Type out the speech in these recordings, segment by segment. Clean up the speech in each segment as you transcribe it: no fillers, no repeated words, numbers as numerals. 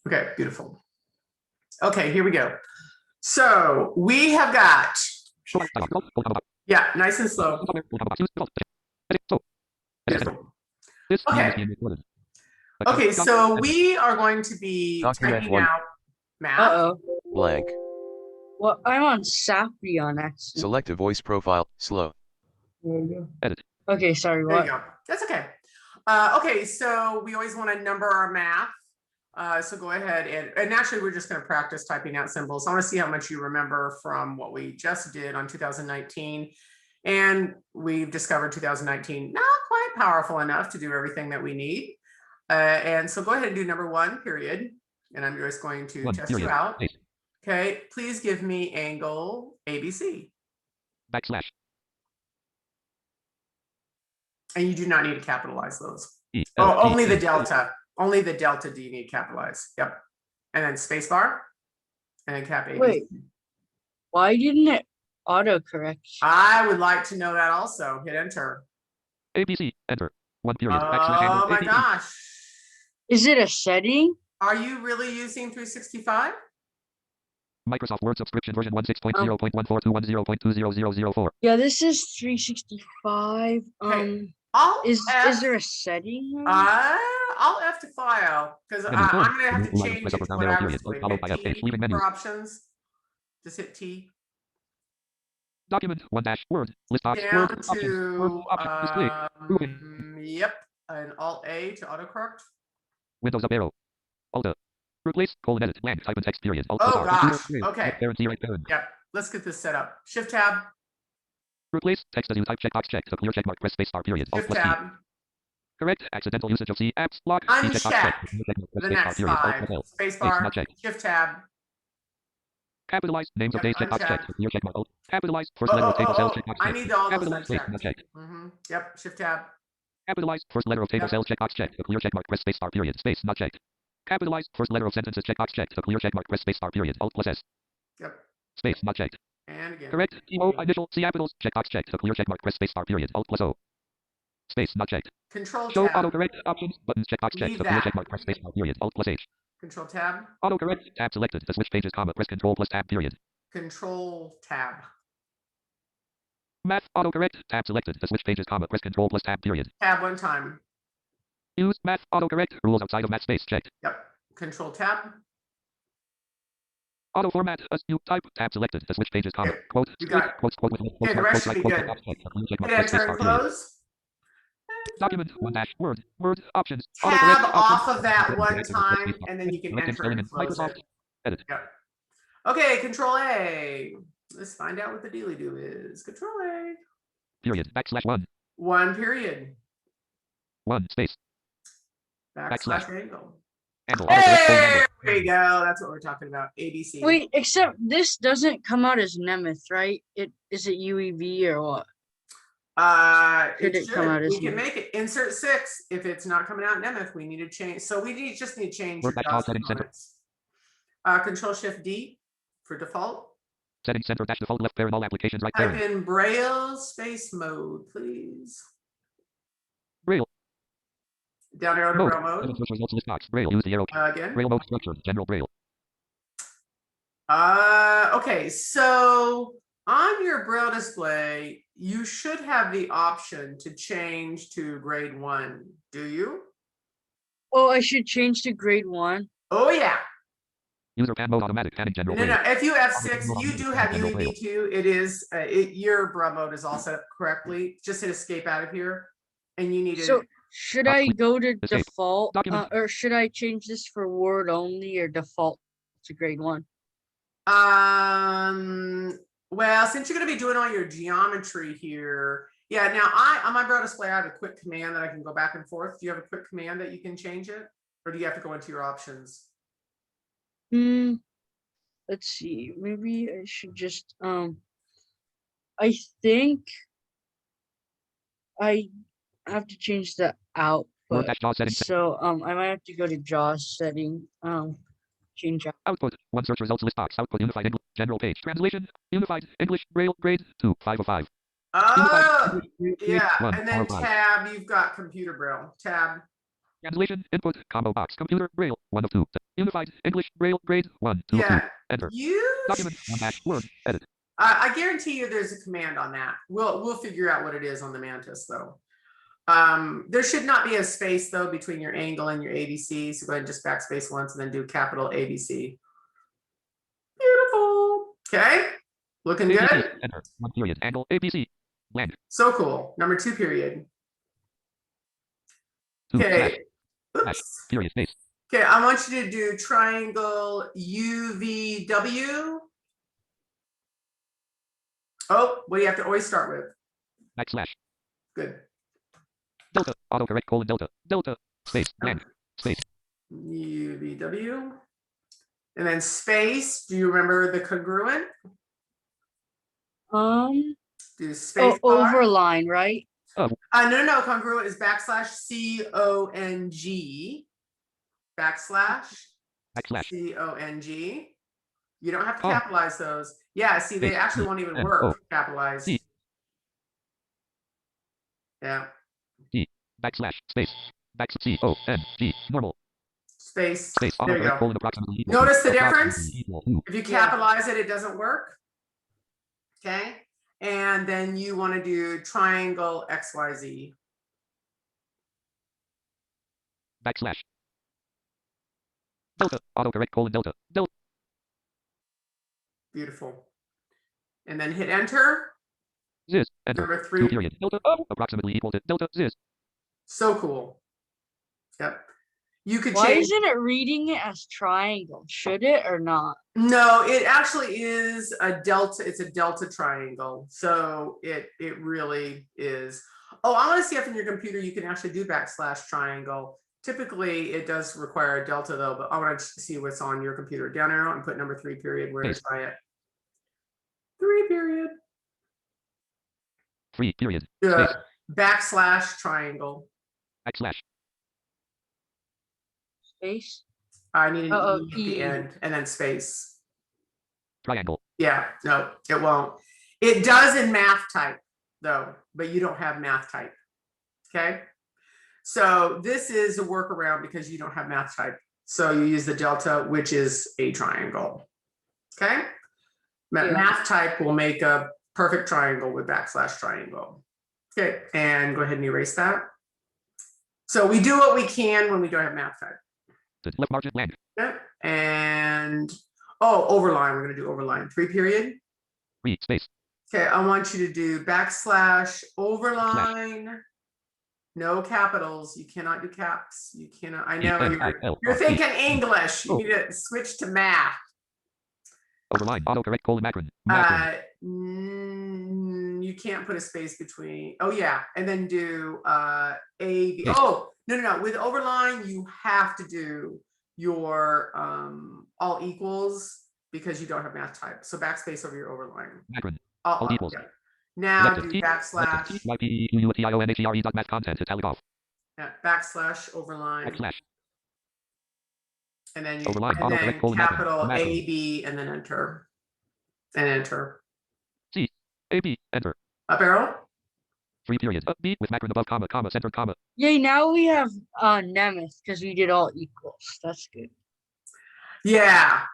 Okay, beautiful. Okay, here we go. So we have got, yeah, nice and slow. Beautiful. Okay. Okay, so we are going to be typing out math. Uh-oh. Blank. Well, I'm on Safri on accident. Select a voice profile. Slow. There you go. Edit. Okay, sorry, There what? you go. That's okay. Okay, so we always want to number our math. So go ahead and actually we're just going to practice typing out symbols. I want to see how much you remember from what we just did on 2019. And we've discovered 2019 not quite powerful enough to do everything that we need. And so go ahead and do number 1, period. And I'm just going to test you out. Okay, please give me angle ABC. \. And you do not need to capitalize those. Only the delta. Only the delta do you need to capitalize. Yep. And then space bar. And then cap ABC. Wait. Why didn't it autocorrect? I would like to know that also. Hit enter. ABC. Enter. 1 period. Oh my gosh. Is it a setting? Are you really using 365? Microsoft Word subscription version 16.0.1421.0.20004. Yeah, this is 365. Okay. Is there a setting? I'll F to file because I'm gonna have to change it to what I was doing. Hit T for options. Just hit T. Document 1- Word list box Down Word to options display. Yep, and Alt A to autocorrect. Windows up arrow. Alt A. Replace :edit blank type in text period. Alt oh gosh. Okay. Yep. Let's get this set up. Shift tab. Replace text as you type checkbox check to clear checkmark press space bar period. Shift tab. Correct accidental usage of C apps block. Uncheck the next 5. Space bar. Shift tab. Capitalize names of days checkbox check to clear checkmark. Capitalize first letter of table cells checkbox check. I need all those unchecked. Yep. Shift tab. Capitalize first letter of table cells checkbox check to clear checkmark press space bar period. Space not checked. Capitalize first letter of sentences checkbox check to clear checkmark press space bar period. Alt +S. Yep. Space not checked. And again. Correct. O initial C capitals checkbox check to clear checkmark press space bar period. Alt +O. Space not checked. Control Show tab. autocorrect options buttons checkbox check to clear checkmark press space bar period. Alt +H. Control tab. Autocorrect tab selected to switch pages comma press Control + tab period. Control tab. Math autocorrect tab selected to switch pages comma press Control + tab period. Tab one time. Use math autocorrect rules outside of math space checked. Yep. Control tab. Auto format as you type tab selected to switch pages comma quote quote with the rest should be good. Hit enter and close. Document 1- Word options. Tab off of that one time and then you can enter and close it. Edit. Yep. Okay, Control A. Let's find out what the dealy do is. Control A. Period. \1. 1 period. 1 space. \/ angle. Angle. Hey, there we go. That's what we're talking about. ABC. Wait, except this doesn't come out as Nemeth, right? Is it UEV or what? It should. We can make it insert 6 if it's not coming out in Nemeth. We need to change. So we just need to change Control Shift D for default. Setting center - default left parent all applications right Type parent. in Braille space mode, please. Braille. Down arrow to Braille mode. Results list box. Braille. Use the arrow. Again. Braille mode structure. General Braille. Okay, so on your Braille display, you should have the option to change to grade 1. Do you? Oh, I should change to grade 1. Oh yeah. User pad mode automatic panning general. No. If you F6, you do have UEV too. It is your Braille mode is all set up correctly. Just hit escape out of here, and you need to. So should I go to default, or should I change this for Word only, or default to grade 1? Well, since you're going to be doing all your geometry here, yeah. Now, on my Braille display, I have a quick command that I can go back and forth. Do you have a quick command that you can change it, or do you have to go into your options? Let's see. Maybe I should just I think I have to change the output. So I might have to go to JAWS setting. Change output. 1 search results list box. Output unified English general page. Translation unified English Braille grade 2 5 of 5. Oh yeah, and then tab. You've got computer Braille tab. Translation, input, combo box, computer, Braille, 1 of 2. Unified, English, Braille, grade, 1, 2 of 2. Yeah, Enter. you. Document, 1 dash, Word, edit. I guarantee you there's a command on that. We'll figure out what it is on the Mantis though. There should not be a space though between your angle and your ABC. So go ahead and just backspace once and then do capital ABC. Beautiful. Okay. Looking ABC, good. enter, 1 period, angle, ABC. Blank. So cool. Number 2 period. 2 slash, Okay. slash, Oops. period, space. Okay, I want you to do triangle UVW. Oh, what do you have to always start with? Backslash. Good. Delta, autocorrect, colon, delta, delta, space, blank, space. UVW. And then space. Do you remember the congruent? Do space bar. Overline, right? No, congruent is backslash CONG. Backslash CONG. You don't have to capitalize those. Yeah, see, they actually won't even work capitalized. Yeah. G, backslash, space, CONG, normal. Space. Space, There you go. colon, approximately equal Notice to, the difference? equal. If you capitalize it, it doesn't work. Okay. And then you want to do triangle XYZ. Backslash. Delta, autocorrect, colon, delta, delta. Beautiful. And then hit enter. Ziz, enter. Number 2 3. period, delta, approximately equal to delta, ziz. So cool. Yep. You could Why change. isn't it reading it as triangle? Should it or not? No, it actually is a delta. It's a delta triangle. So it really is. Oh, I want to see if in your computer you can actually do backslash triangle. Typically, it does require a delta though, but I want to see what's on your computer. Down arrow and put number 3 period. Where is it? 3 period. 3 period. Backslash triangle. Backslash. Space. I need an E at E. the end and then space. Triangle. Yeah, no, it won't. It does in math type though, but you don't have math type. Okay. So this is a workaround because you don't have math type. So you use the delta, which is a triangle. Okay. Math type will make a perfect triangle with backslash triangle. Okay. And go ahead and erase that. So we do what we can when we don't have math type. Left margin blank. Yeah. And overline. We're going to do overline. 3 period. 3 space. Okay. I want you to do backslash overline. No capitals. You cannot do caps. You cannot. I know you're thinking English. You need to switch to math. Overline, autocorrect, colon, macron. You can't put a space between. Oh yeah, and then do A. B. Oh no. With overline, you have to do your all equals because you don't have math type. So backspace over your overline. Macron. All equals. Yeah. Now do backslash. Math content italic off. Yeah, backslash overline. Backslash. And then overline, capital A, B, and then enter. And enter. C, A, B, enter. Up arrow. 3 periods. Up B with macron above, comma, center, comma. Yay, now we have Nemeth because we did all equals. That's good. Yeah.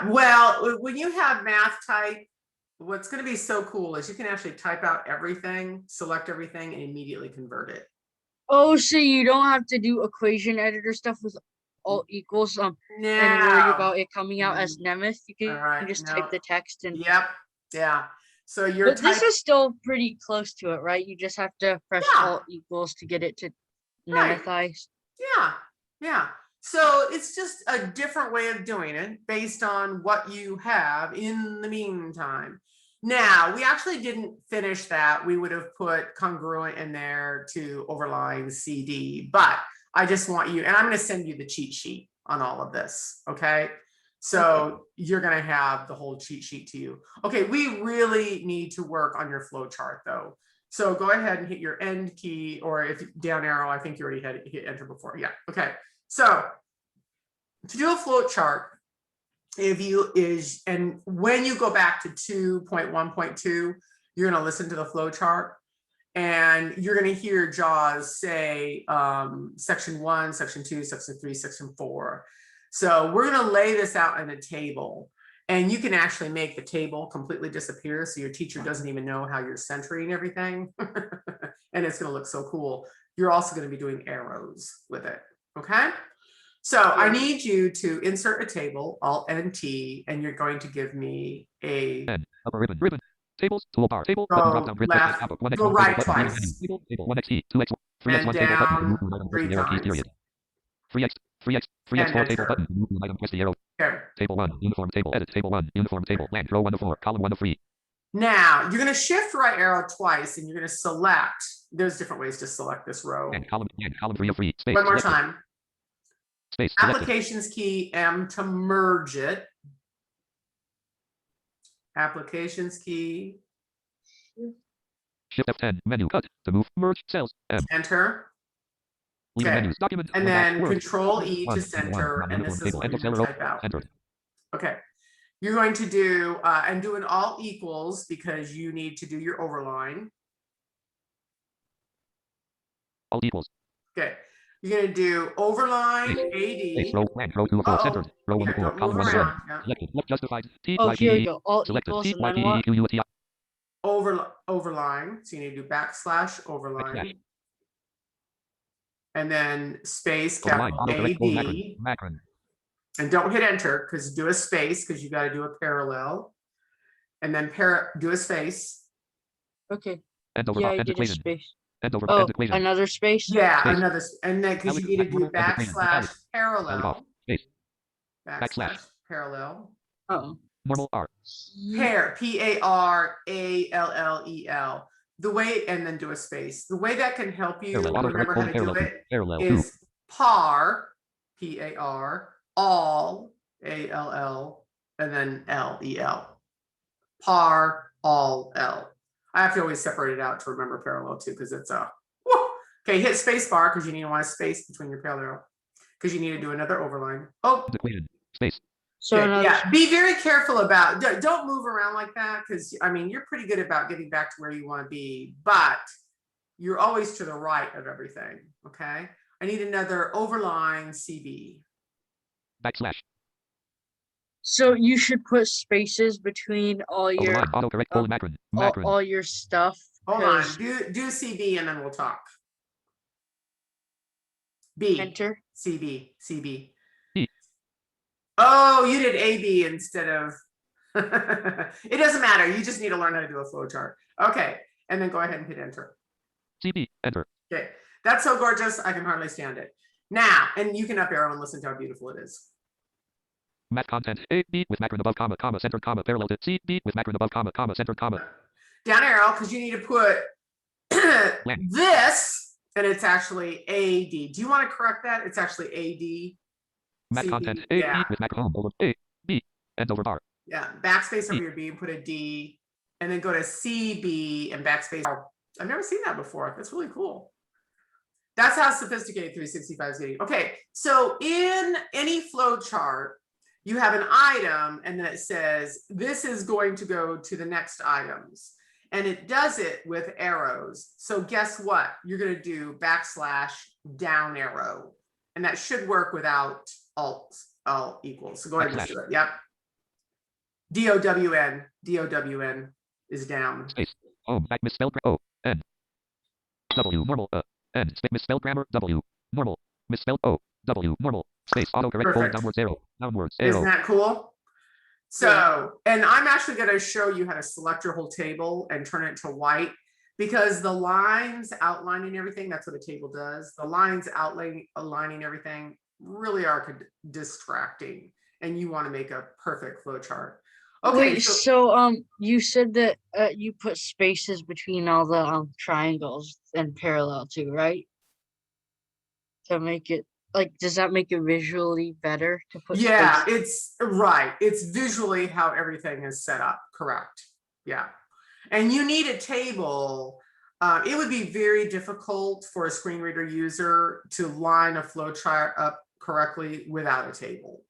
Well, when you have math type, what's going to be so cool is you can actually type out everything, select everything, and immediately convert it. Oh, so you don't have to do equation editor stuff with all equals and worry about it coming out as Nemeth. You can just type the text and Yep. Yeah. So you're but this is still pretty close to it, right? You just have to press all equals to get it to Nemethize. Yeah. So it's just a different way of doing it based on what you have in the meantime. Now, we actually didn't finish that. We would have put congruent in there to overline CD, but I just want you, and I'm going to send you the cheat sheet on all of this. Okay. So you're going to have the whole cheat sheet to you. Okay. We really need to work on your flow chart though. So go ahead and hit your end key, or if down arrow, I think you already had hit enter before. Yeah. Okay. So to do a flow chart, when you go back to 2.1.2, you're going to listen to the flow chart. And you're going to hear JAWS say section 1, section 2, section 3, section 4. So we're going to lay this out in a table, and you can actually make the table completely disappear so your teacher doesn't even know how you're centering everything. And it's going to look so cool. You're also going to be doing arrows with it. Okay. So I need you to insert a table, Alt-N-T, and you're going to give me a upper ribbon. Tables, toolbar, table, go button, drop down, grid, left, tab, 1x, go 1 right table, button, twice, table, 1x, 2x, 3x, and 1 table, button, down move item, press 3 the arrow keys, times, period. 3x, and 4 table, enter. button, move item, press the arrow. Okay. Table 1, uniform table, edit, table 1, uniform table, blank, row 1 of 4, column 1 of 3. Now you're going to shift right arrow twice, and you're going to select. There's different ways to select this row. And column 3 of 3, space. One more selected. time. Space. Selected. Applications key M to merge it. Applications key. Shift F10, menu, cut, to move, merge, cells, M. Enter. Leave Okay. menus, document, And then Control E to 1, center, and this is table, what end you're of going cell to row, type out. entered. Okay. You're going to do, and do an all equals because you need to do your overline. All equals. Okay. You're going to do overline Space, AD. row, blank, row 2 of 4, centered. Row 1 of 4, column 1 of 1. Selected, left justified, T, Oh, Y, here we P, go. Alt selected, equals T, and Y, then P, what? Q, U, T, I. Overline. So you need to do backslash overline. Backslash. And then space Overline, capital AD. macron. And don't hit enter because do a space because you got to do a parallel. And then do a space. Okay. End over, Yeah, I end did a equation. space. End over, Oh, end equation. another space? Yeah, Space. another, and then because you need to do backslash parallel. Space. Backslash parallel. Oh. Normal R. Parallel. The way, and then do a space. The way that can help you remember how to do it is par, P-A-R, all, A-L-L, and then L-E-L. Par, all, L. I have to always separate it out to remember parallel too, because it's a, okay, hit space bar because you need to want a space between your parallel, because you need to do another overline. Oh, equation. Space. So okay, yeah, be very careful about, don't move around like that, because I mean, you're pretty good about getting back to where you want to be, but you're always to the right of everything, okay? I need another overline CB. Backslash. So you should put spaces between all your autocorrect macron. all your stuff. Hold on, do CB and then we'll talk. B. Enter. CB. E. Oh, you did AB instead of. It doesn't matter. You just need to learn how to do a flow chart. Okay, and then go ahead and hit enter. CB. Enter. Okay, that's so gorgeous. I can hardly stand it. Now, and you can up arrow and listen to how beautiful it is. Math content A B with macron above comma center comma parallel to C B with macron above comma center comma. Down arrow because you need to put this, and it's actually AD. Do you want to correct that? It's actually AD. Math CB, content A B with macron home over A B end over bar. Yeah, backspace over your B and put a D, and then go to CB and backspace. I've never seen that before. That's really cool. That's how sophisticated 365 is getting. Okay, so in any flow chart, you have an item and then it says, this is going to go to the next items. And it does it with arrows. So guess what? You're going to do backslash down arrow. And that should work without alt equals. So go ahead and do it. Yep. DOWN. DOWN is down. Space. Home. Back misspelled. O. N. W. Normal. N. Misspelled grammar. W. Normal. Misspelled O. W. Normal. Space. Autocorrect. Forward. Downwards arrow. Downwards arrow. Isn't that cool? So, and I'm actually going to show you how to select your whole table and turn it to white, because the lines outlining everything, that's what a table does. The lines aligning everything really are distracting, and you want to make a perfect flow chart. Okay. Wait, so you said that you put spaces between all the triangles and parallel too, right? To make it, like, does that make it visually better to put yeah spaces? It's right, it's visually how everything is set up. Correct. Yeah, and you need a table. It would be very difficult for a screen reader user to line a flow chart up correctly without a table.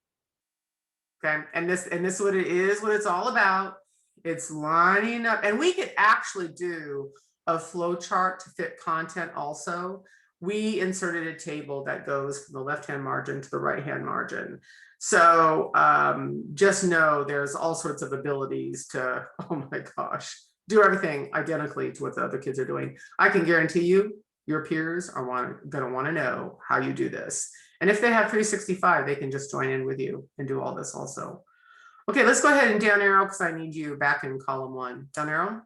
Okay, and this is what it is, what it's all about. It's lining up, and we could actually do of flow chart to fit content also, we inserted a table that goes from the left-hand margin to the right-hand margin. So just know there's all sorts of abilities to, oh my gosh, do everything identically to what the other kids are doing. I can guarantee you, your peers are gonna wanna know how you do this. And if they have 365, they can just join in with you and do all this also. Okay, let's go ahead and down arrow because I need you back in column 1. Down arrow.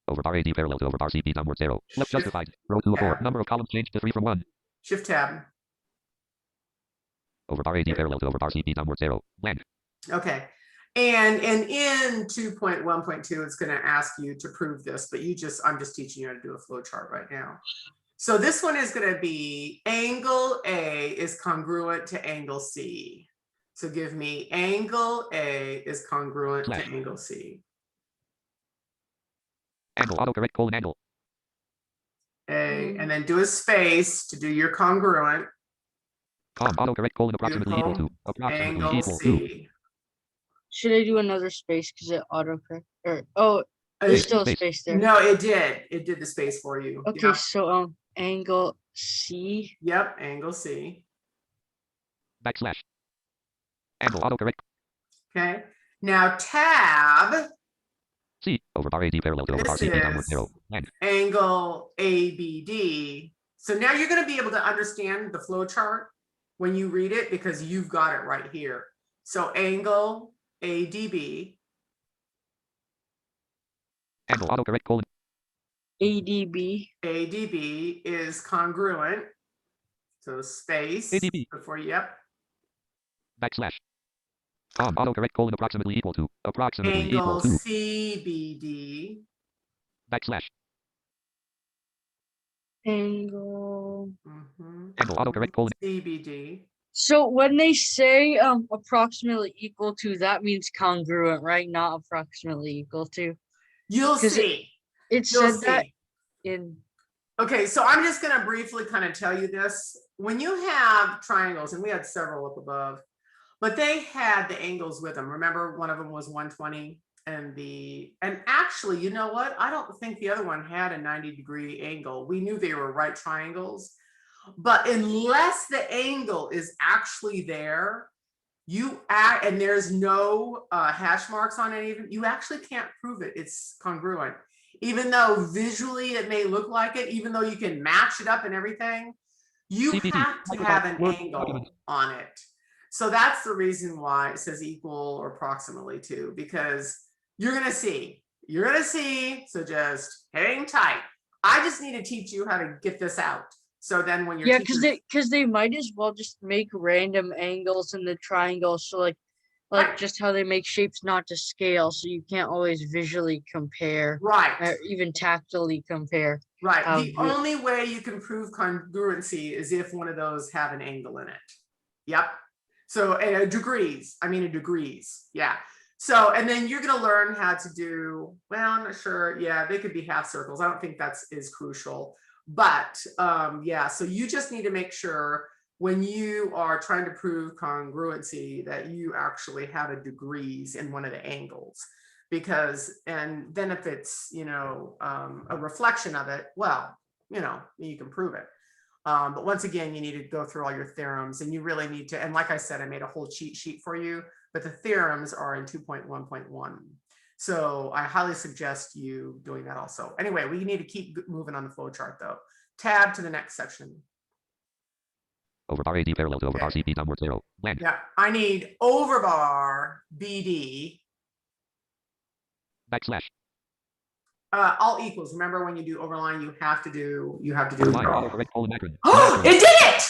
Over bar AD parallel to over bar CP downward 0. Left justified. Row 2 of 4. Number of columns changed to 3 from 1. Shift tab. Over bar AD parallel to over bar CP downward 0. Blank. Okay. And in 2.1.2, it's going to ask you to prove this, but I'm just teaching you how to do a flow chart right now. So this one is going to be angle A is congruent to angle C. So give me angle A is congruent to angle C. Angle, autocorrect, colon, angle. A, and then do a space to do your congruent. Autocorrect, colon, approximately equal to. Approximately Angle equal to. C. Should I do another space because it autocorrect? Or oh, there's still a space there. No, it did. It did the space for you. Okay, Yep. so angle C. Yep, angle C. Backslash. Angle, autocorrect. Okay. Now tab. C. Over bar AD parallel to over bar This CP downward is 0. Blank. angle ABD. So now you're going to be able to understand the flow chart when you read it because you've got it right here. So angle ADB. Angle, autocorrect, colon. ADB. ADB is congruent. So space ADB. before, yep. Backslash. Autocorrect, colon, approximately equal to. Approximately Angle equal to. CBD. Backslash. Angle. Angle, autocorrect, colon. CBD. So when they say approximately equal to, that means congruent, right? Not approximately equal to. You'll 'Cause see. It You'll said that see. in. Okay, so I'm just going to briefly kind of tell you this. When you have triangles, and we had several up above, but they had the angles with them. Remember, one of them was 120 and actually, you know what? I don't think the other one had a 90-degree angle. We knew they were right triangles, but unless the angle is actually there, and there's no hash marks on any of it, you actually can't prove it. It's congruent. Even though visually it may look like it, even though you can match it up and everything, you have to have an angle on it. So that's the reason why it says equal or approximately to, because you're going to see. So just hang tight. I just need to teach you how to get this out. So then when you're because they might as well just make random angles in the triangle. So like Right. just how they make shapes not to scale, so you can't always visually compare, Right. or even tactily compare. Right. The only way you can prove congruency is if one of those have an angle in it. Yep. So degrees. Yeah. So, and then you're going to learn how to do, well, I'm not sure. Yeah, they could be half circles. I don't think that's is crucial. But yeah, so you just need to make sure when you are trying to prove congruency that you actually have a degrees in one of the angles. And then if it's, a reflection of it, well, you can prove it. But once again, you need to go through all your theorems, and you really need to, and like I said, I made a whole cheat sheet for you, but the theorems are in 2.1.1. So I highly suggest you doing that also. Anyway, we need to keep moving on the flow chart though. Tab to the next section. Over bar AD parallel to over bar CP downward 0. Blank. Yeah, I need over bar BD. Backslash. All equals. Remember when you do overline, you have to do. Line, autocorrect, colon, macron. Oh, it did it!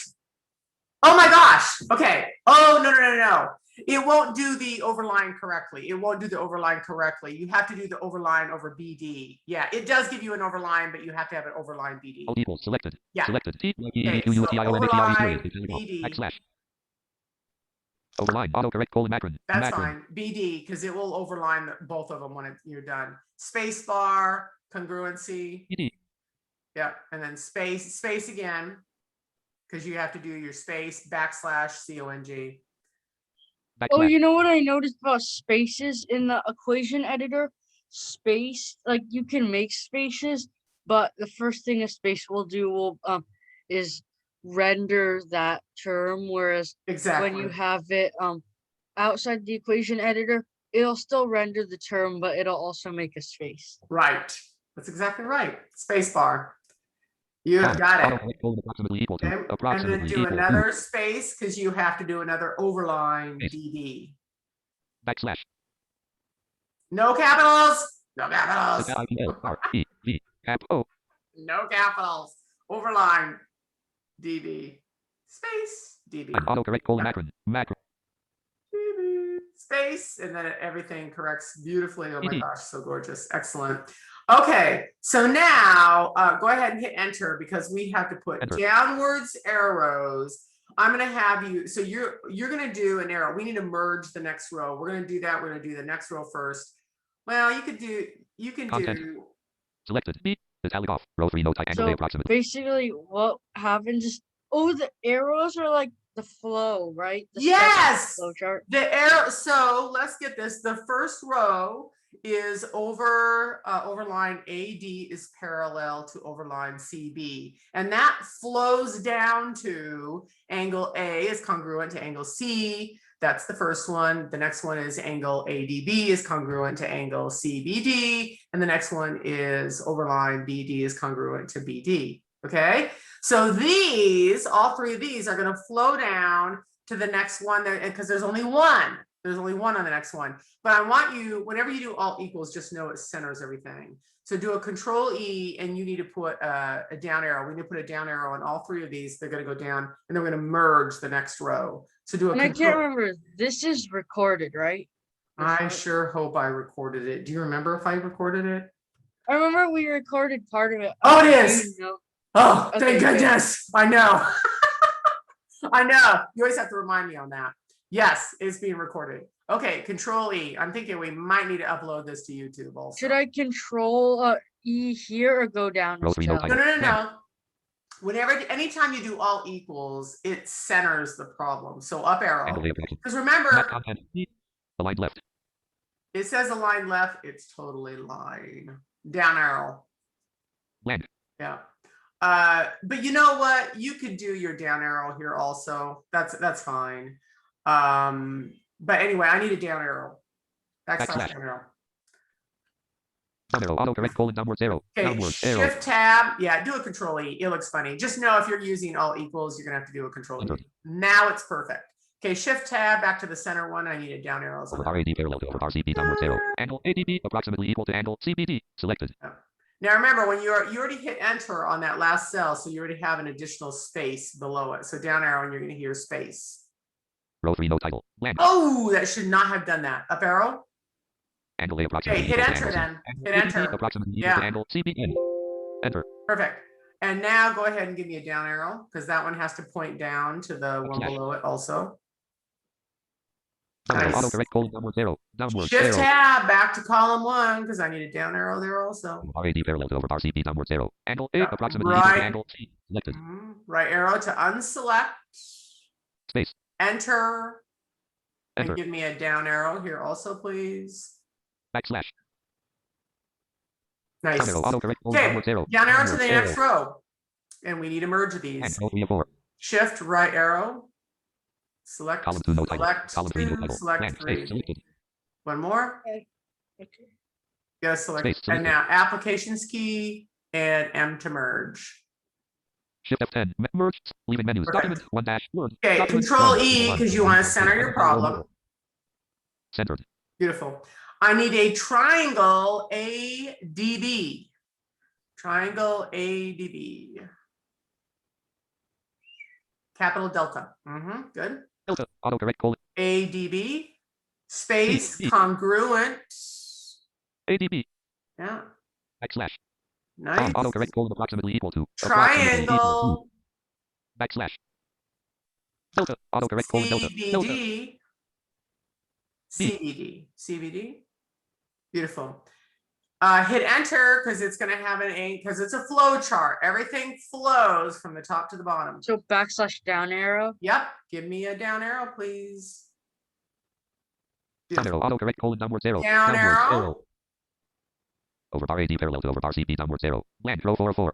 Oh my gosh. Okay. Oh, no. It won't do the overline correctly. You have to do the overline over BD. Yeah, it does give you an overline, but you have to have an overline BD. All equals selected. Yeah. Selected. T Okay, Q U T I O N A T I E overline period. BD. Backslash. Overline, autocorrect, colon, macron. That's fine. BD, because it will overline both of them when you're done. Space bar, congruency. BD. Yeah, and then space again, because you have to do your space, backslash, CONG. Oh, you know what I noticed about spaces in the equation editor? Space, like you can make spaces, but the first thing a space will do will is render that term, whereas when Exactly. you have it outside the equation editor, it'll still render the term, but it'll also make a space. Right. That's exactly right. Space bar. You have got it. Autocorrect colon approximately equal to. Okay, and Approximately then do equal to. another space because you have to do another overline Space. DD. Backslash. No capitals. No capitals. IPL R E V cap O. No capitals. Overline DB. Space DB. Autocorrect colon macron. Macron. DB. Space, and then everything corrects beautifully. Oh my DD. gosh, so gorgeous. Excellent. Okay, so now go ahead and hit enter because we have to put Enter. downwards arrows. I'm going to have you, so you're going to do an arrow. We need to merge the next row. We're going to do that. We're going to do the next row first. Well, you can Content. do, Selected. B. Italic off. Row 3 no type angle A So approximate. basically, what happens is, the arrows are like the flow, right? The yes, flow chart. the arrow. So let's get this. The first row is overline AD is parallel to overline CB, and that flows down to angle A is congruent to angle C. That's the first one. The next one is angle ADB is congruent to angle CBD, and the next one is overline BD is congruent to BD. Okay, so these, all three of these are going to flow down to the next one there, because there's only one. There's only one on the next one. But I want you, whenever you do alt equals, just know it centers everything. So do a control E and you need to put a down arrow. We need to put a down arrow on all three of these. They're going to go down and they're going to merge the next row. So do a And I control. can't remember, this is recorded, right? I sure hope I recorded it. Do you remember if I recorded it? I remember we recorded part of it. Oh, it Do is. you know? Oh, Okay, thank good. goodness. I know. I know. You always have to remind me on that. Yes, it's being recorded. Okay, control E. I'm thinking we might need to upload this to YouTube also. Should I control E here or go down? Row as 3 no tab? type. No. Whenever, anytime you do alt equals, it centers the problem. So up arrow. Angle A approximate. Because Map remember, content. B. Aligned left. it says align left. It's totally line. Down arrow. Land. Yeah. But you know what? You could do your down arrow here also. That's fine. But anyway, I need a down arrow. Backslash down arrow. Down arrow. Autocorrect colon downward arrow. Okay, Downward arrow. shift tab. Yeah, do a control E. It looks funny. Just know if you're using alt equals, you're gonna have to do a control E. Now it's perfect. Okay, shift tab back to the center one. I need a down arrows. Over RAD parallel to over RCB downward arrow. Angle ADB approximately equal to angle CBD. Selected. Now remember, when you already hit enter on that last cell, so you already have an additional space below it. So down arrow, and you're going to hear space. Row 3 no title. Land. Oh, that should not have done that. Up arrow. Angle A approximately Okay, hit equal to enter angle C. then. Angle Hit ADB enter. approximately equal Yeah. to angle CBN. Enter. Perfect. And now go ahead and give me a down arrow because that one has to point down to the one Backslash. below it also. Down arrow. Nice. Autocorrect colon downward arrow. Downward Shift arrow. tab back to column one because I need a down arrow there also. RAD parallel to over RCB downward arrow. Angle A Yeah, approximately equal right. to angle C. Selected. Right arrow to unselect. Space. Enter. Enter. And give me a down arrow here also, please. Backslash. Nice. Down arrow. Autocorrect colon Okay, downward arrow. down arrow to Downward the next arrow. row. And we need to merge And these. row 3 of 4. Shift right arrow. Select, Column 2 no title. select Column 3 no 2, title. select Land. 3. Space. Selected. One more. Okay. Gotta select. Space, And selected. now applications key and M to merge. Shift F10. Merge. Leaving menus. Perfect. Document 1 dash. Word. Okay, Document control 1, E 1, because you want to center your problem. Centered. Beautiful. I need a triangle ADB. Triangle ADB. Capital Delta. Good. Delta. Autocorrect colon. ADB. Space B. congruent. ADB. Yeah. Backslash. Nice. Autocorrect colon approximately equal to. Approximately equal Triangle to. Backslash. Delta. Autocorrect colon delta. Delta. CBD. CBD. CBD. Beautiful. Hit enter because it's going to have an A because it's a flow chart. Everything flows from the top to the bottom. So backslash down arrow. Yep. Give me a down arrow, please. Down arrow. Autocorrect colon downward arrow. Down Downward arrow. arrow. Over bar AD parallel to over bar CP downward 0. Blank row 404.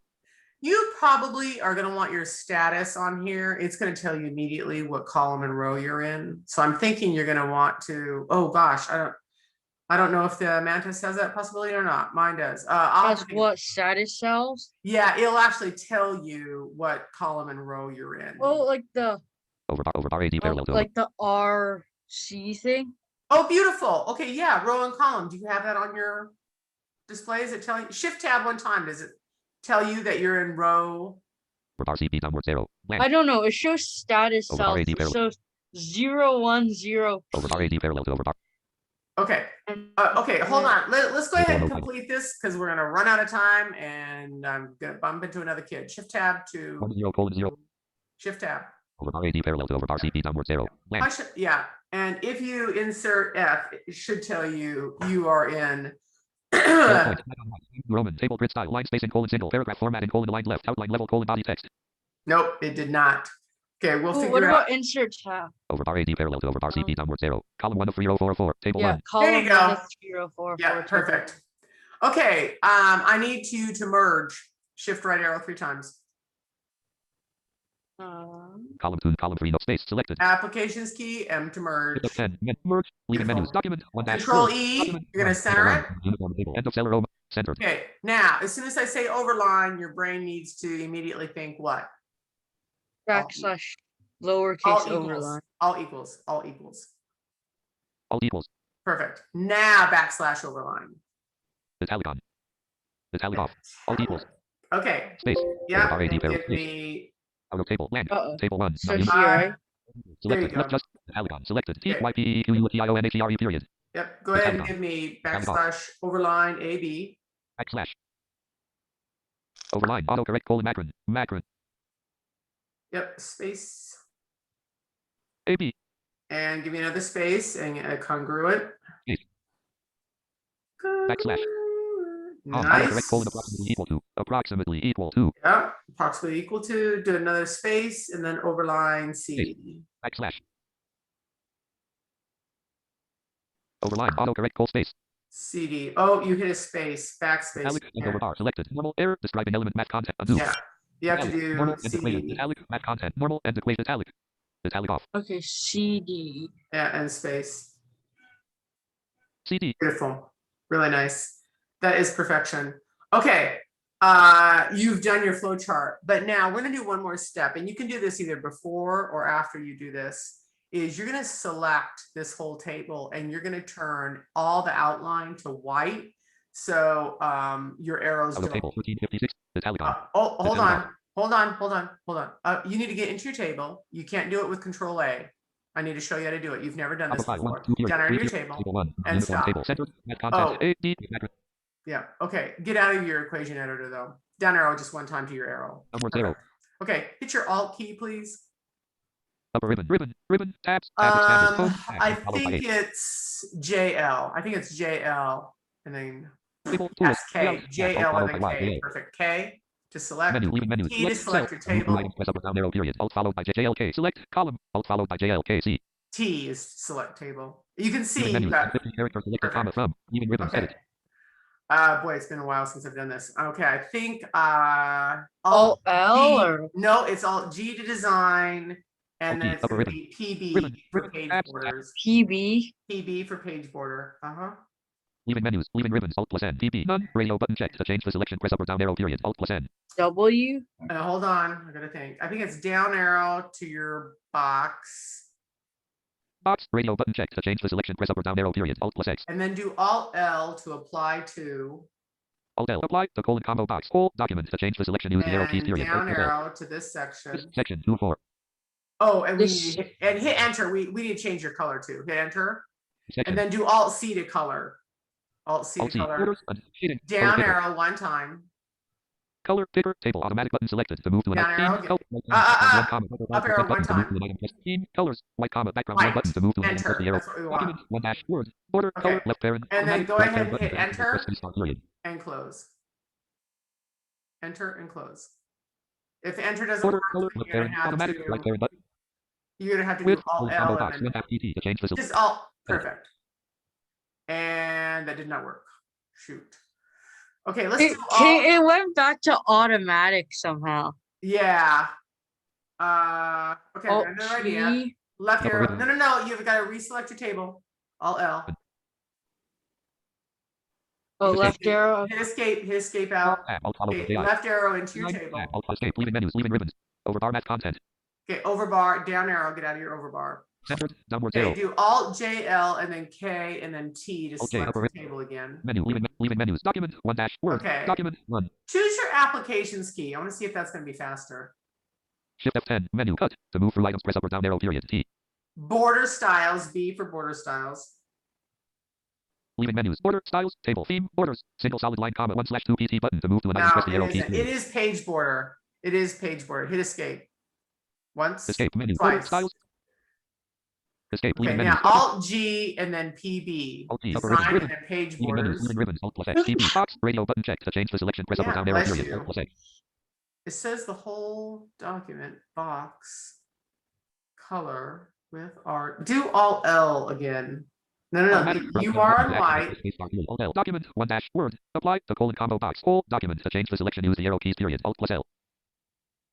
You probably are going to want your status on here. It's going to tell you immediately what column and row you're in. So I'm thinking you're going to want to, oh gosh, I don't know if the Mantis has that possibility or not. Mine does. I'll have That's to what status cells? yeah, it'll actually tell you what column and row you're in. Oh, like the Over bar AD parallel to over. like the RC thing? Oh, beautiful. Okay, yeah, row and column. Do you have that on your display? Is it telling you? Shift tab one time. Does it tell you that you're in row? Over bar CP downward 0. Blank. I don't know. It shows status Over cells. RAD It parallel. shows 010. Over bar AD parallel to over bar. Okay. And Okay, hold on. Let's go ahead and Okay. complete this because we're gonna run out of time and I'm gonna bump into another kid. Shift tab to 10:0. shift tab. Over bar AD parallel to over bar CP downward 0. Blank. Yeah, and if you insert F, it should tell you you are in. 12 point. Roman table grid style line spacing colon single paragraph format and colon aligned left outline level colon body text. Nope, it did not. Okay, we'll Ooh, what figure out. about insert tab? Over bar AD parallel to over bar CP downward 0. Column 1 of 3044. Table Yeah, 1. column you go. 1 of 3044. Yeah, perfect. Okay, I need you to merge. Shift right arrow 3 times. Column 2, column 3, no space selected. Applications key, M to merge. Shift 10, merge, leaving menus, document, 1 dash. Control E, you're gonna center it. Uniform table, end of cell row, centered. Okay, now, as soon as I say overline, your brain needs to immediately think what? Backslash lowercase All overline. equals, all equals, all equals. Alt equals, Perfect. Now backslash overline. italicon. Italic off. Alt equals, Okay, space. yeah, Over RAD and parallel, give space. me, Out of table, blank. Uh-oh. Table 1. So not here, used. right? Selected, go. left just, italicon, selected. T, Okay. Y, P, E, Q, U, T, I, O, N, H, E, R, E, period. yep, go ahead and Italicon. give me Italicon. backslash overline AB. Backslash. Overline, autocorrect, colon, macron, macron. Yep, space. AB, And give me another space and a congruent. Space. Backslash. Nice. Autocorrect, colon, approximately equal to. Yeah, approximately equal to, do another space and then overline C. Backslash. Overline, autocorrect, col space. CD. Oh, you hit a space, backspace. Italic, and Yeah. over bar, selected. Normal, error, describing element, math content, undo. Yeah, you have to Italic, do normal, and equation, CD. italic, math content, normal, and equation, italic. Italic off. Okay, CD. Yeah, and space. CD, Beautiful. Really nice. That is perfection. Okay. You've done your flow chart, but now we're going to do one more step, and you can do this either before or after you do this. Is you're going to select this whole table and you're going to turn all the outline to white. So your arrows out of don't. table, 1356, italic on. Oh, hold Italic on. Hold on. You need to get into your table. You can't do it with Control A. I need to show you how to do it. You've never done Top this of 5, 1, before. 2, period, Down under 3, your period, table. table 1, and uniform stop. table, center, math content, Oh. A, D, macron, Yeah. Okay. Get out of your equation editor though. Down arrow just one time to your arrow. downward 0. Okay. Hit your Alt key, please. Upper ribbon, tabs, tab expanded, home, tab, I followed by think H. it's JL. I think it's JL and then Table, tools, SK. layout, JL followed and by then Y, K. Perfect. K to select. menu, leaving menus, T to select, select cell, your remove two table. items, press up or down arrow, period, alt followed by JLK, select, column, alt followed by JLK, C. T is select table. You can see Leaving you menus, got 50 character selected, Perfect. comma, from, leaving ribbon, okay. edit. Boy, it's been a while since I've done this. Okay, I think Alt L G, or no, it's Alt G to design, and Alt then G, it's upper going to ribbon. be PB Ribbon, for ribbon, page tabs, borders. PB? PB for page border. Leaving menus, leaving ribbons, alt plus N, PP, none, radio button checked, to change the selection, press up or down arrow, period, alt plus N. W? Hold on, I gotta think. I think it's down arrow to your box, Box, radio button checked, to change the selection, press up or down arrow, period, alt plus X. and then do Alt L to apply to, Alt L, apply, the colon combo box, all documents, to change the selection, use the arrow keys, and period, down alt plus L. arrow to this This section. section, 2, 4. Oh, and we This- need to hit enter. We need to change your color too. Hit enter, Section, and then do Alt C to color. Alt C alt to C, color. borders, shading, color Down picker, arrow one time. color, picker, table, automatic button selected, to move to an Down item, arrow, theme, color, white up comma, one comma, up arrow button one to move time. to an item, press theme, colors, white comma, background, White, one button to move to an item, press enter. the arrow, That's what we want. document, one dash, word, border, Okay. color, left parent, And then automatic, go right ahead parent and button hit to enter, press enter. restart, period. And close. Enter and close. If enter doesn't Border, work, color, you're left gonna parent, have automatic, right to, parent button, you're gonna have to do width, Alt colon combo L box, and one then half PT, to change the just Alt. Perfect. And that did not work. Shoot. Okay, let's do all, It went back to automatic somehow. yeah. Okay, Oh, another idea. T. Left Double arrow. ribbon. No, you've got to reselect your table. Alt L. Oh, Hit left arrow. Hit escape out. Tab, Alt follow Okay, AI. left arrow into your Line, table. tab, Alt escape, leaving menus, leaving ribbons. Overbar match content. Okay, overbar, down arrow, get out of your overbar. Centered, downward Okay, 0. do Alt JL and then K and then T to Alt J, select upper the right. table again. Menu, leaving menus. Document, 1 dash, Word. Okay. Document, 1. Choose your applications key. I want to see if that's going to be faster. Shift F10, menu, cut. To move through items, press up or down arrow, period, T. Border styles, B for border styles. Leaving menus, border, styles, table, theme, borders, single solid line, comma, 1/2 PT button. To move to an item, No, press the arrow it key. isn't. It is page border. It is page border. Hit escape. Once. Escape, menu, border, Twice. styles. Escape, Okay, leaving now menus. Alt G and then PB. Alt G, upper Design ribbon, and then page leaving menus, borders. leaving ribbons, Alt plus X, TP, box, radio button check. To change the selection, press up or Yeah, down arrow, bless period, you. Alt plus X. It says the whole document box color with art. Do Alt L again. No. Automatic, You browse are button, on white. space bar, Alt L, document, 1 dash, Word. Apply, the colon combo box, all document. To change the selection, use the arrow keys, period, Alt plus L.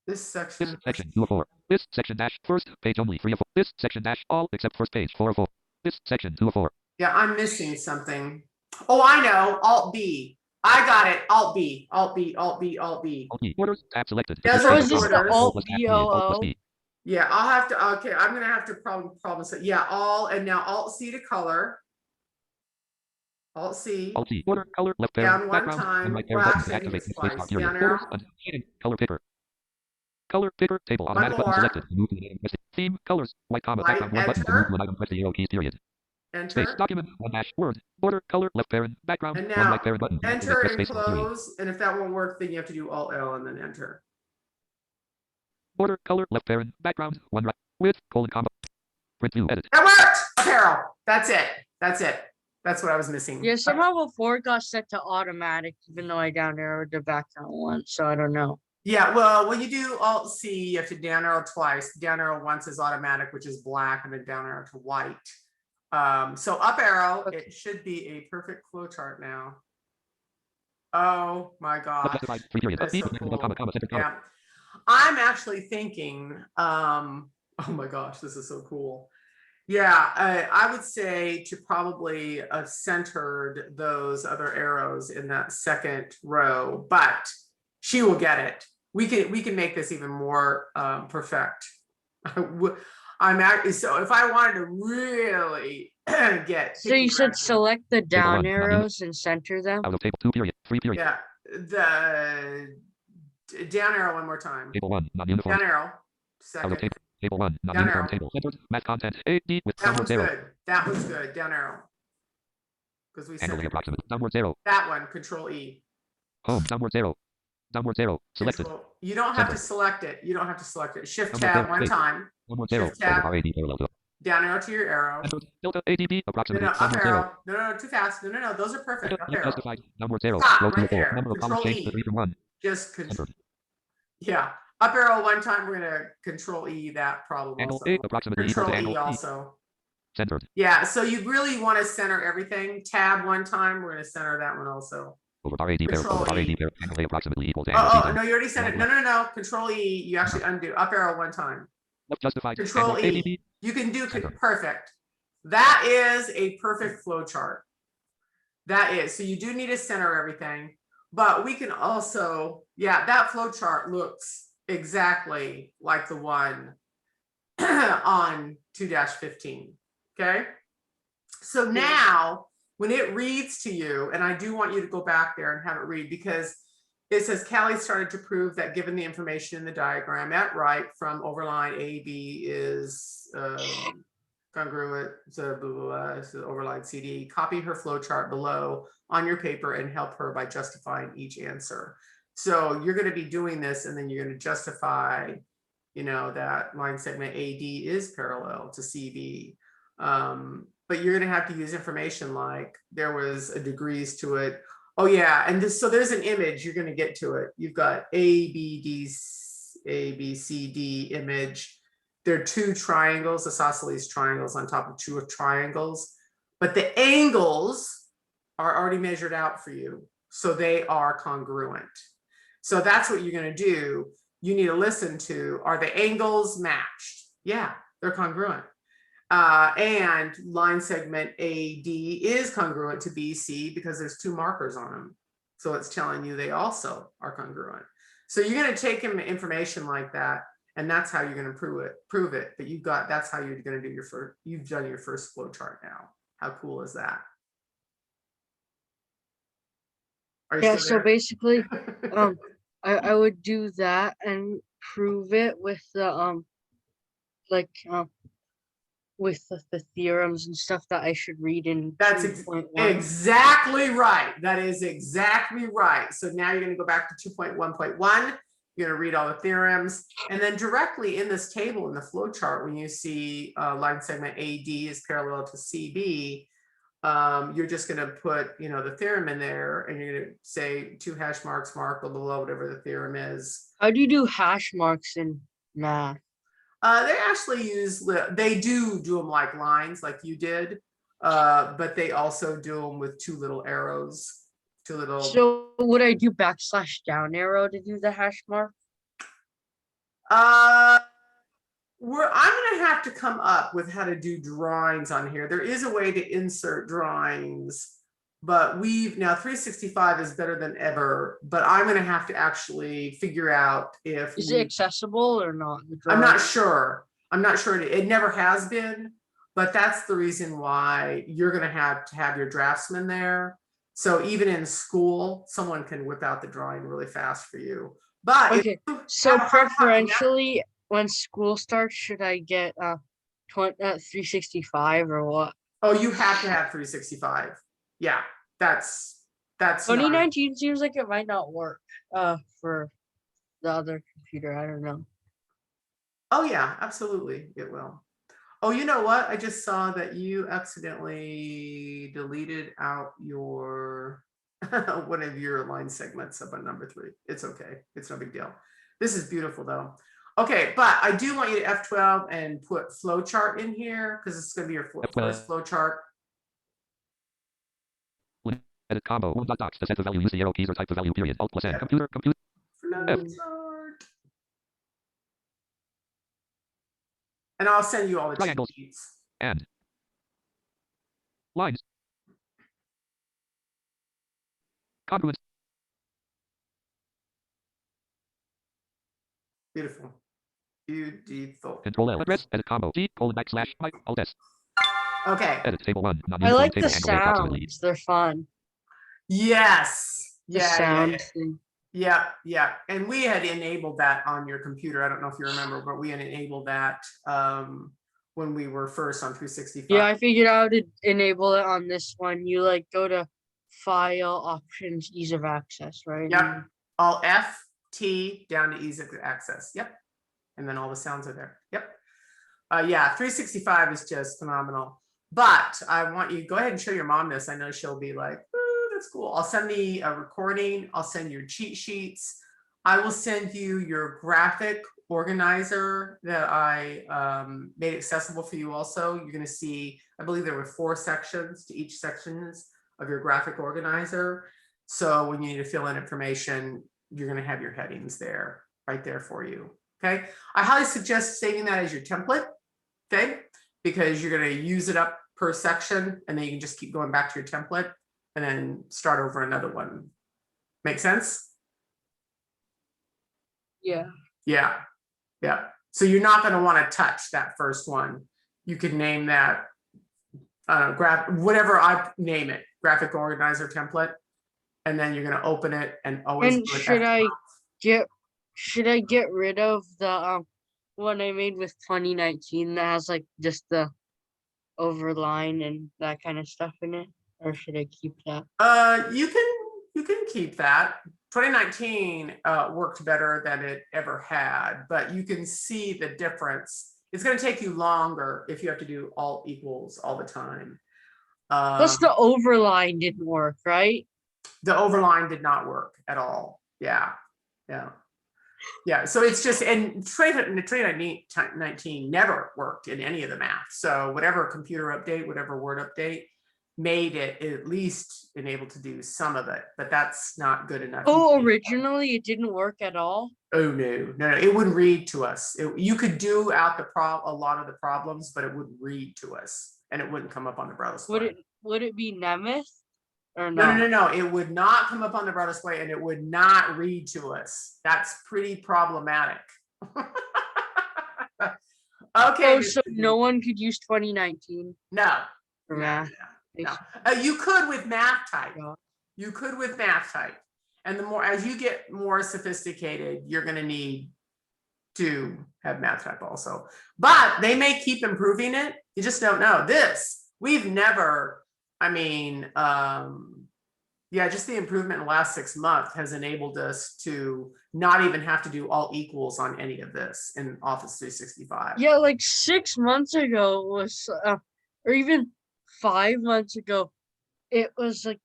This This section. section, 2 of 4. This section dash, first, page only, 3 of 4. This section dash, all, except first page, 4 of 4. This section, 2 of 4. Yeah, I'm missing something. Oh, I know. Alt B. I got it. Alt B. Alt B. Alt B. Alt B. Alt E, borders, tab selected. Those So are is this the borders. Alt plus tab, period, Alt plus BOO? D. Yeah, I'll have to. Okay, I'm gonna have to problem set. Yeah, all and now Alt C to color. Alt C. Alt E, border, color, left Down parent, one background, time. and right Well, parent actually, button. I think Activate it's space bar, twice. period. Down Borders, arrow. and heading, color picker. Color picker, table, One automatic button more. selected. Move to the item, press the theme, colors, white comma, Right, background, 1 button. To enter. move to an item, press the arrow keys, period. Space, Enter. document, 1 dash, Word, border, color, left parent, background, And 1 now right parent button. To enter activate, press and space bar, period. close. And if that won't work, then you have to do Alt L and then enter. Border, color, left parent, background, 1 right, width, colon comma. Print view, edit. That worked. Apparel. That's it. That's it. That's what I was missing. Yeah, somehow before it got set to automatic, even though I down arrowed the background once, so I don't know. Yeah, well, when you do Alt C, you have to down arrow twice. Down arrow once is automatic, which is black, and then down arrow to white. So up arrow, it should be a perfect flow chart now. Oh my gosh. Justified, 3 periods. That's Up, so B, cool. comma, center, comma. Yeah. I'm actually thinking, oh my gosh, this is so cool. Yeah, I would say to probably centered those other arrows in that second row, but she will get it. We can make this even more perfect. I'm actually, so if I wanted to really get. So you said select the down one, arrows and center them? Out of table 2 period, 3 period. Yeah, the down arrow one more time. Table 1, non-uniform. Down arrow. Out of Second. table, table 1, Down non-uniform arrow. table. Centered, match content, A, D with That downward one's 0. good. That was good. Down arrow. Because we Handling said approximate, downward 0. that one. Control E. Home, downward 0. Downward 0, selected. You don't have to Center. select it. You don't have to select it. Shift Downward tab 0, one space. time. Downward 0, Shift tab. over AD parallel to. Down arrow to your arrow. Centered, delta, ADB, No, approximately, up downward 0. arrow. No, too fast. No. Those are perfect. Delta, Up left arrow. justified, downward 0. Stop Row right 2 of 4. there. Number of Control columns changed to E. 3 from 1. Just Centered. yeah. Up arrow one time. We're gonna Control E that problem Angle also. A, approximately equal Control to angle E E. also. Centered. Yeah. So you really want to center everything. Tab one time. We're gonna center that one also. Over bar AD pair, Control over bar E. AD pair, angle A approximately equal to angle Oh, C. no, you already sent it. No. Control E. You actually undo. Up arrow one time. Left justified, Control angle E. ADB. You can do Center. perfect. That is a perfect flow chart. That is. So you do need to center everything, but we can also, yeah, that flow chart looks exactly like the one on 2-15. Okay. So now when it reads to you, and I do want you to go back there and have it read, because it says Callie started to prove that given the information in the diagram at right from overline AB is congruent to blah, blah, blah, to overline CD, copy her flow chart below on your paper and help her by justifying each answer. So you're going to be doing this, and then you're going to justify, that line segment AD is parallel to CB. But you're going to have to use information like there was a degrees to it. Oh yeah, and so there's an image, you're going to get to it. You've got ABCD image. There are two triangles, isosceles triangles on top of two triangles, but the angles are already measured out for you. So they are congruent. So that's what you're going to do. You need to listen to, are the angles matched? Yeah, they're congruent. And line segment AD is congruent to BC because there's 2 markers on them. So it's telling you they also are congruent. So you're going to take information like that, and that's how you're going to prove it. But that's how you're going to do you've done your first flow chart now. How cool is that? Are you Yeah, still so there? basically, I would do that and prove it with the like with the theorems and stuff that I should read in That's 2.1. exactly right. That is exactly right. So now you're going to go back to 2.1.1. You're going to read all the theorems, and then directly in this table in the flow chart, when you see line segment AD is parallel to CB, you're just going to put, the theorem in there, and you're going to say 2 hash marks mark below whatever the theorem is. How do you do hash marks in math? They actually they do them like lines, like you did, but they also do them with 2 little arrows, 2 little. So would I do \down arrow to do the hash mark? I'm gonna have to come up with how to do drawings on here. There is a way to insert drawings, but now 365 is better than ever, but I'm gonna have to actually figure out if Is it accessible or not? I'm not sure. It never has been, but that's the reason why you're going to have your draftsman there. So even in school, someone can whip out the drawing really fast for you. But okay, so preferentially when school starts, should I get 365 or what? Oh, you have to have 365. Yeah, that's 2019 seems like it might not work for the other computer. I don't know. Oh yeah, absolutely, it will. Oh, you know what? I just saw that you accidentally deleted out your one of your line segments of a number 3. It's okay. It's no big deal. This is beautiful though. Okay, but I do want you to F12 and put flow chart in here because it's going to be your first flow chart. Edit combo. Docs to set the value. Use the arrow keys or type the value. Period. Alt plus N. Computer. Flow chart. And I'll send you all the triangles sheets. And lines. Congruent. Beautiful. Beautiful. Control L. Address. Edit combo. G. : Alt S. Okay. Edit table 1. I like the sounds. They're fun. Yes. The sound thing. Yeah. And we had enabled that on your computer. I don't know if you remember, but we had enabled that when we were first on 365. Yeah, I figured out to enable it on this one. You go to File, Options, Ease of Access, right? Yep. All F, T, down to Ease of Access. Yep. And then all the sounds are there. Yep. Yeah, 365 is just phenomenal. But I want you to go ahead and show your mom this. I know she'll be like, that's cool. I'll send me a recording. I'll send you cheat sheets. I will send you your graphic organizer that I made accessible for you also. You're going to see, I believe there were 4 sections to each sections of your graphic organizer. So when you need to fill in information, you're going to have your headings there, right there for you. Okay. I highly suggest saving that as your template. Okay. Because you're going to use it up per section, and then you can just keep going back to your template and then start over another one. Make sense? Yeah. So you're not going to want to touch that first one. You can name that whatever I name it, graphic organizer template, and then you're going to open it and always. And should I get rid of the one I made with 2019 that has just the overline and that kind of stuff in it, or should I keep that? You can keep that. 2019 worked better than it ever had, but you can see the difference. It's going to take you longer if you have to do alt equals all the time. Plus the overline didn't work, right? The overline did not work at all. Yeah. So it's just, and 2019 never worked in any of the math. So whatever computer update, whatever word update, made it at least enabled to do some of it, but that's not good enough. Oh, originally it didn't work at all. Oh no, it wouldn't read to us. You could do out a lot of the problems, but it wouldn't read to us, and it wouldn't come up on the browser display. Would it be Nemeth or No, not? no, it would not come up on the browser display, and it would not read to us. That's pretty problematic. Okay. Oh, so no one could use 2019 No. for No, math. no. You could with math type. Yeah. You could with math type. And the more, as you get more sophisticated, you're going to need to have math type also. But they may keep improving it. You just don't know. We've never, I mean, yeah, just the improvement in the last 6 months has enabled us to not even have to do all equals on any of this in Office 365. Yeah, like 6 months ago was, or even 5 months ago, it was like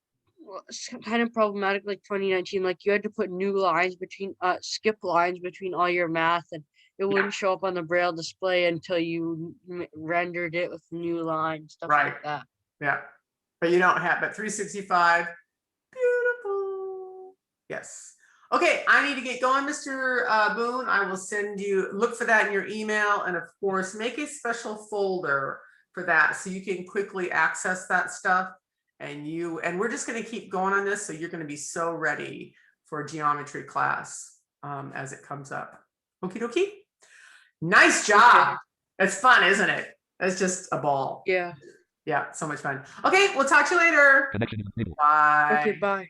kind of problematic. Like 2019, like you had to put new lines between, skip lines between all your math, and it wouldn't show up on the Braille display until you rendered it with new lines, stuff Right. like that. Yeah, but you don't have, but 365, beautiful. Yes. Okay, I need to get going, Mr. Boon. I will send you, look for that in your email, and of course, make a special folder for that so you can quickly access that stuff. And we're just going to keep going on this, so you're going to be so ready for geometry class as it comes up. Okie dokie. Nice job. Okay. It's fun, isn't it? It's just a ball. Yeah. Yeah, so much fun. Okay, we'll talk to you later. Connection disabled. Bye. Okay, bye.